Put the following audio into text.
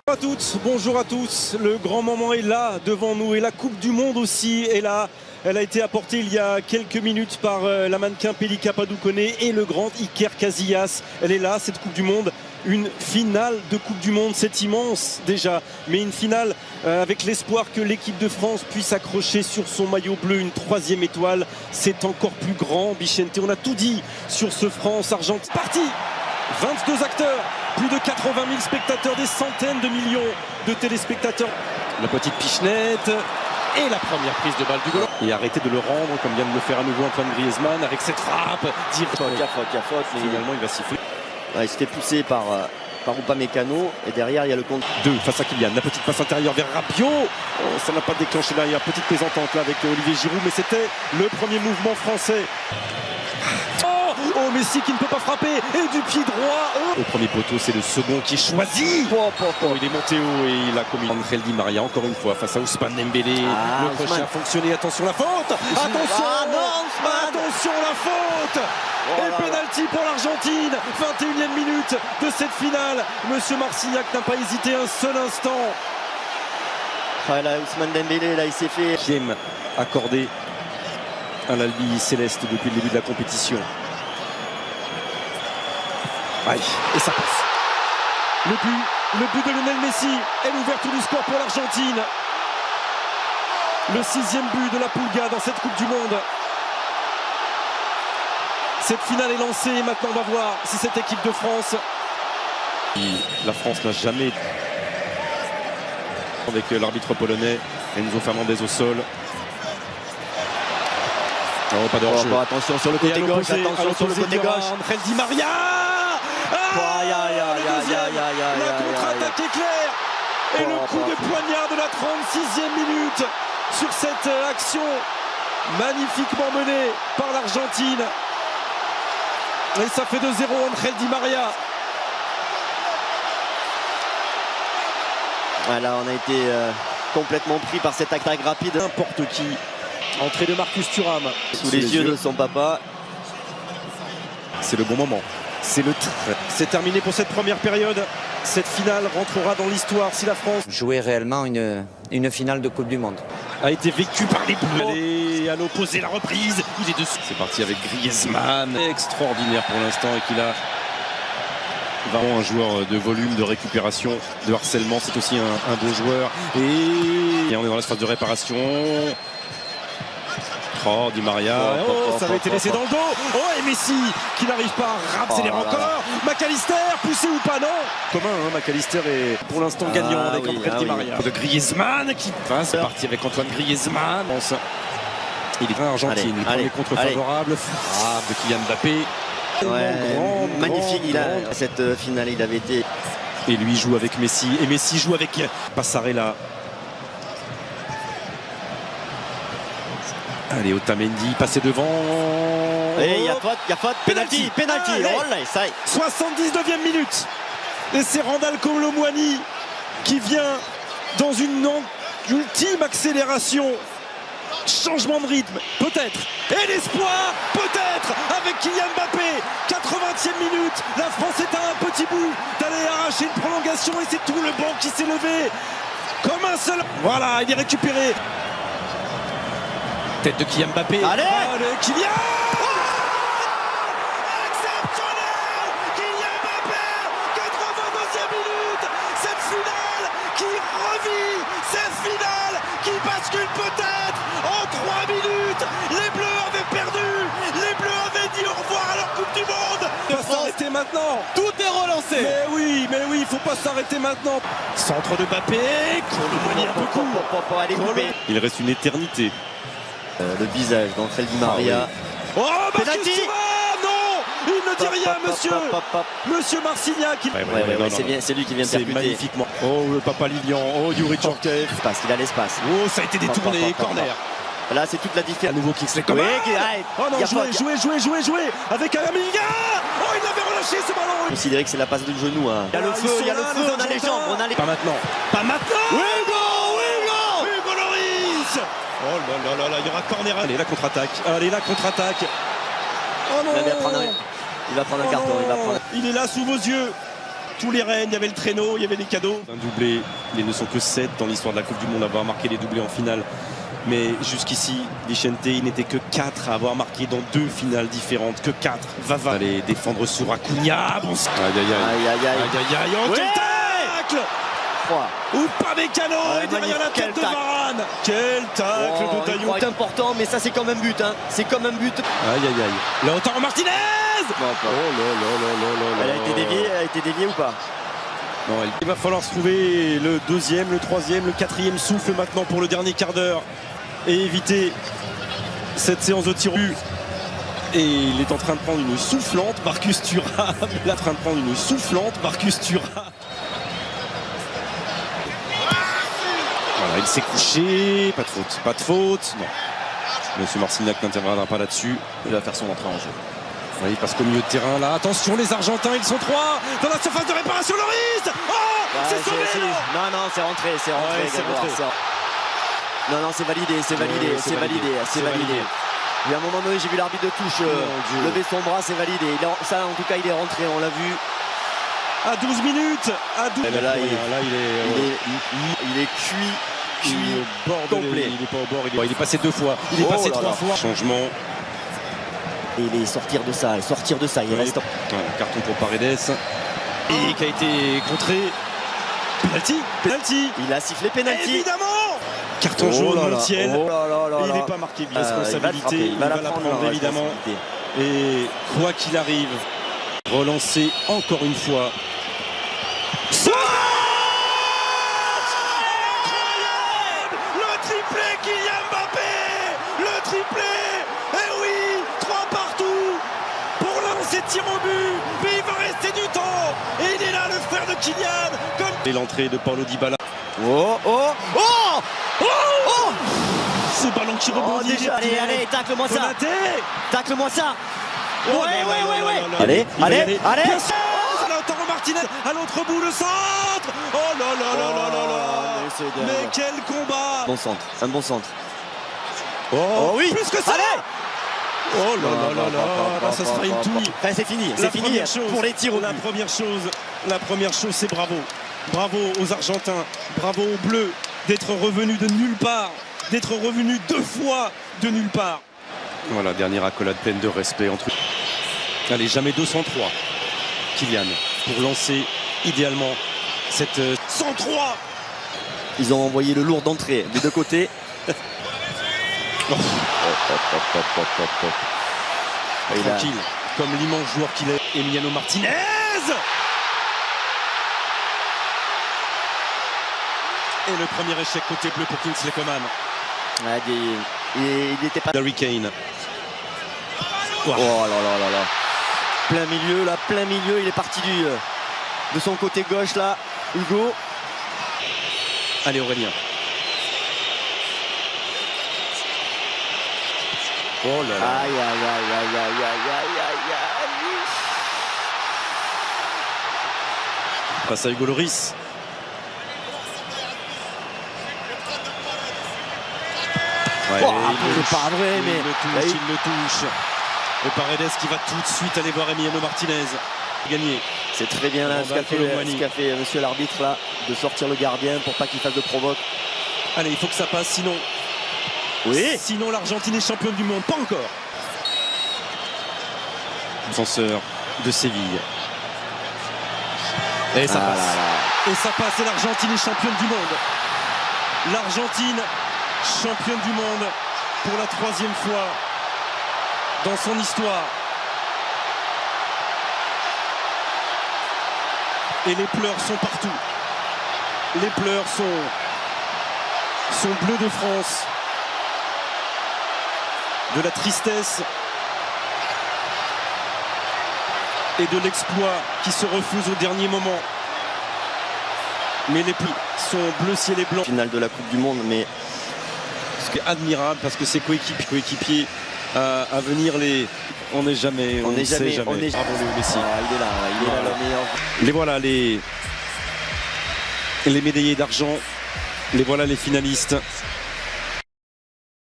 Bonjour à toutes, bonjour à tous. Le grand moment est là devant nous et la Coupe du Monde aussi est là. Elle a été apportée il y a quelques minutes par la mannequin Pelika Padoukoné et le grand Iker Casillas. Elle est là, cette Coupe du Monde. Une finale de Coupe du Monde, c'est immense déjà, mais une finale avec l'espoir que l'équipe de France puisse accrocher sur son maillot bleu une troisième étoile. C'est encore plus grand, Bichente. On a tout dit sur ce France-Argentine. Parti 22 acteurs, plus de 80 000 spectateurs, des centaines de millions de téléspectateurs. La petite pichenette et la première prise de balle du goal. Et arrêtez de le rendre comme vient de le faire à nouveau Antoine Griezmann avec cette frappe. Faute, mais finalement il va siffler. Ouais, il s'était poussé par Upamecano et derrière il y a le compte 2 face à Kylian, la petite passe intérieure vers Rabiot. Oh, ça n'a pas déclenché derrière, petite plaisantante là avec Olivier Giroud, mais c'était le premier mouvement français. Oh, Messi qui ne peut pas frapper et du pied droit. Au premier poteau, c'est le second qui est choisi. Il est monté haut et il a commis Angel Di Maria encore une fois face à Ousmane Dembélé. Le crochet a fonctionné, attention la faute. Attention, attention la faute. Et pénalty pour l'Argentine. 21e minute de cette finale. Monsieur Marcignac n'a pas hésité un seul instant. Là, Ousmane Dembélé, là il s'est fait Game accordé à l'Albi Céleste depuis le début de la compétition. Aïe, et ça passe. Le but de Lionel Messi est l'ouverture du score pour l'Argentine. Le 6e but de la Pulga dans cette Coupe du Monde. Cette finale est lancée et maintenant on va voir si cette équipe de France... La France n'a jamais... Avec l'arbitre polonais, Enzo Fernandez au sol. Non, pas de hors-jeu. Attention sur le côté gauche, attention sur le côté gauche. Angel Di Maria. La contre-attaque éclair et le coup de poignard de la 36e minute sur cette action magnifiquement menée par l'Argentine. Et ça fait 2-0 Angel Di Maria. Voilà, on a été complètement pris par cette attaque rapide. N'importe qui. Entrée de Marcus Thuram. Sous les yeux de son papa. C'est le bon moment. C'est le trait. C'est terminé pour cette première période. Cette finale rentrera dans l'histoire si la France jouait réellement une finale de Coupe du Monde. A été vécue par les Bleus. Et à l'opposé, la reprise. Il est dessus. C'est parti avec Griezmann. Extraordinaire pour l'instant et qu'il a vraiment un joueur de volume, de récupération, de harcèlement. C'est aussi un beau joueur. Et on est dans l'espace de réparation. Oh, Di Maria, ça avait été laissé dans le dos. Oh, et Messi qui n'arrive pas à accélérer encore. McAllister, poussé ou pas, non. Commun, hein, McAllister est pour l'instant gagnant avec Angel Di Maria. De Griezmann qui passe, parti avec Antoine Griezmann. Il est en Argentine, le premier contre favorable. Frappe de Kylian Mbappé. Magnifique, cette finale, il avait été. Et lui joue avec Messi, et Messi joue avec Passarella. Allez, Otamendi, passé devant. Et il y a faute, penalty. Oh là, ça y est. 79e minute. Et c'est Randal Kolo Muani qui vient dans une ultime accélération. Changement de rythme, peut-être. Et l'espoir, peut-être, avec Kylian Mbappé. 80e minute. La France est à un petit bout d'aller arracher une prolongation. Et c'est tout le banc qui s'est levé. Comme un seul. Voilà, il est récupéré. Tête de Kylian Mbappé. Allez, Kylian. Exceptionnel Kylian Mbappé, 82e minute. Cette finale qui revit, cette finale qui bascule peut-être en 3 minutes. Les Bleus avaient perdu, les Bleus avaient dit au revoir à leur Coupe du Monde. Il faut pas s'arrêter maintenant. Tout est relancé. Mais oui, il faut pas s'arrêter maintenant. Centre de Mbappé, Kolo Muani un peu court. Il reste une éternité. Le visage d'Angel Di Maria. Oh, Marcus Thuram, non, il ne dit rien, monsieur Marcignac. C'est lui qui vient de percuter. C'est magnifiquement. Oh, le Papa Lilian, oh, Yuri Djorkaeff. Il a l'espace. Oh, ça a été détourné, corner. Là, c'est toute la différence. À nouveau Kingsley Coman. Oh non, jouez avec Alaminga. Oh, il avait relâché ce ballon. Considérez que c'est la passe du genou. Hein. Il y a le feu, on a les jambes. Pas maintenant. Hugo Lloris. Oh là, il y aura corner. Allez, la contre-attaque. Oh non. Il va prendre un carton. Il est là sous vos yeux. tous les rênes, il y avait le traîneau, il y avait les cadeaux. Un doublé, ils ne sont que 7 dans l'histoire de la Coupe du Monde à avoir marqué les doublés en finale. Mais jusqu'ici, Vicente, il n'était que 4 à avoir marqué dans 2 finales différentes. Que 4. Va aller défendre sur Acuna. Bon, oh, quel tacle! Ou pas Mécano, et derrière la tête de Varane. Quel tacle de Daillon. C'est important, mais ça c'est comme un but, hein. C'est comme un but. Lautaro Martinez. Elle a été déviée ou pas? Non, il va falloir se trouver le deuxième, le troisième, le quatrième souffle maintenant pour le dernier quart d'heure et éviter cette séance de tir au but. Et il est en train de prendre une soufflante, Marcus Thuram. Il est en train de prendre une soufflante, Marcus Thuram. Voilà, il s'est couché, pas de faute. Non. Monsieur Marcignac n'interviendra pas là-dessus. Il va faire son entrée en jeu. Oui, parce qu'au milieu de terrain, là, attention, les Argentins, ils sont 3 dans la surface de réparation, Loris. Oh, c'est sauvé, non, c'est rentré, c'est rentré. Non, c'est validé. Il y a un moment donné, j'ai vu l'arbitre de touche lever son bras, c'est validé. Ça, en tout cas, il est rentré, on l'a vu. À 12 minutes, là, il est cuit complet. Il est pas au bord, il est passé 2 fois, il est passé 3 fois. Changement. Et il est sortir de ça, il reste. Carton pour Paredes. Et qui a été contré. Penalty. Il a sifflé penalty. Évidemment. Carton jaune dans le ciel. Il n'est pas marqué responsabilité. Il va la prendre évidemment. Et quoi qu'il arrive, relancer encore une fois. Le triplé Kylian Mbappé. Le triplé. Eh oui, 3 partout pour lancer tir au but. Mais il va rester du temps. Et il est là, le frère de Kylian. Et l'entrée de Paulo Dybala. Ce ballon qui rebondit. Allez, tacle-moi ça. Tacle-moi ça. Ouais. Allez. Lautaro Martinez à l'autre bout, le centre. Oh là. Mais quel combat. Un bon centre. Oh oui. Plus que ça. Allez. Oh là. Ça sera une touille. C'est fini pour les tirs au but. La première chose, c'est bravo. Bravo aux Argentins, bravo aux Bleus d'être revenus de nulle part, d'être revenus 2 fois de nulle part. Voilà, dernière accolade pleine de respect entre eux. Allez, jamais 203. Kylian, pour lancer idéalement cette 103. Ils ont envoyé le lourd d'entrée des 2 côtés. Tranquille, comme l'immense joueur qu'il est, Emiliano Martinez. Et le premier échec côté bleu pour Kingsley Coman. Il n'était pas. Harry Kane. Oh là. Plein milieu, il est parti de son côté gauche là, Hugo. Allez Aurélien. Oh là là. Aïe. Passe à Hugo Lloris. C'est pas vrai, mais il le touche. Et Paredes qui va tout de suite aller voir Emiliano Martinez. Gagner. C'est très bien là ce qu'a fait monsieur l'arbitre là, de sortir le gardien pour pas qu'il fasse de provoque. Allez, il faut que ça passe, sinon. Oui. Sinon l'Argentine est championne du monde. Pas encore. Défenseur de Séville. Et ça passe. Et ça passe et l'Argentine est championne du monde. L'Argentine championne du monde pour la 3e fois dans son histoire. Et les pleurs sont partout. Les pleurs sont bleus de France. De la tristesse et de l'exploit qui se refuse au dernier moment. Mais les plis sont bleu ciel et blanc. Finale de la Coupe du Monde, mais ce qui est admirable parce que ses coéquipiers à venir on n'est jamais. Bravo Messi. il est là, le meilleur. Les voilà les médaillés d'argent. Les voilà les finalistes.